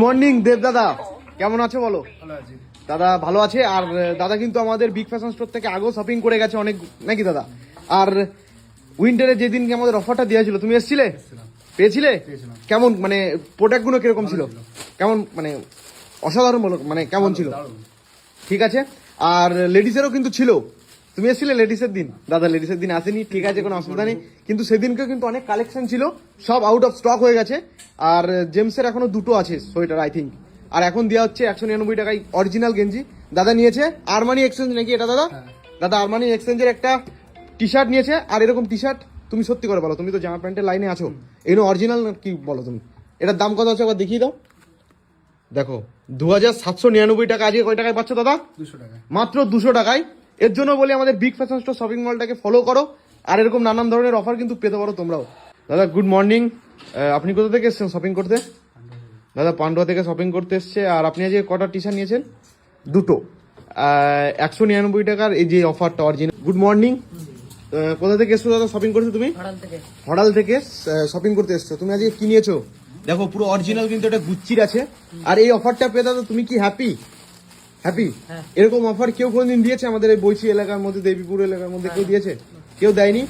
Morning দেব দাদা, কেমন আছো বলো? দাদা ভালো আছে। আর দাদা কিন্তু আমাদের বিগ ফ্যাশন স্টোর থেকে আগেও শপিং করে গেছে অনেক, নাকি দাদা? আর উইন্টারে যেদিনকে আমাদের অফারটা দেওয়া ছিল তুমি এসেছিলে, পেয়েছিলে? কেমন মানে প্রোডাক্ট গুলো কিরকম ছিল? কেমন মানে অসাধারণ বলো, মানে কেমন ছিল? ঠিক আছে। আর লেডিসেরও কিন্তু ছিল, তুমি এসেছিলে লেডিসের দিন? দাদা লেডিসের দিন আসেনি, ঠিক আছে, কোনো অসুবিধা নেই। কিন্তু সেদিনকে কিন্তু অনেক কালেকশন ছিল, সব আউট অফ স্টক হয়ে গেছে। আর জেমসের এখনো দুটো আছে সোয়েটার আই থিঙ্ক। আর এখন দেওয়া হচ্ছে 199 টাকায় অরিজিনাল গেঞ্জি। দাদা নিয়েছে আরমানি এক্সচেঞ্জ নাকি এটা দাদা? দাদা আরমানি এক্সচেঞ্জের একটা টি শার্ট নিয়েছে। আর এরকম টি শার্ট তুমি সত্যি করে বলো, তুমি তো জামা প্যান্টের লাইনে আছো, এগুলো অরিজিনাল কি বলো তুমি? এটার দাম কত আছে একবার দেখিয়ে দাও। দেখো 2799 টাকা। আজকে কয় টাকায় পাচ্ছ দাদা? 200 টাকা, মাত্র 200 টাকায়। এর জন্য বলি আমাদের বিগ ফ্যাশন স্টোর শপিং মলটাকে ফলো করো, আর এরকম নানান ধরনের অফার কিন্তু পেতে পারো তোমরাও। দাদা গুড মর্নিং, আপনি কোথা থেকে এসেছেন শপিং করতে? দাদা পান্ডুয়া থেকে শপিং করতে এসছে। আর আপনি আজকে কটা টি শার্ট নিয়েছেন? দুটো, 199 টাকার এই যে অফারটা অরিজিনাল। গুড মর্নিং, কোথা থেকে এসছো দাদা শপিং করছো তুমি? হড়াল থেকে শপিং করতে এসছো। তুমি আজকে কি নিয়েছো? দেখো পুরো অরিজিনাল কিন্তু এটা গুচ্চির আছে। আর এই অফারটা পেয়ে দাদা তুমি কি হ্যাপি? হ্যাপি? এরকম অফার কেউ কোনদিন দিয়েছে আমাদের এই বৈশি এলাকার মধ্যে, দেবীপুর এলাকার মধ্যে কেউ দিয়েছে? কেউ দেয়নি।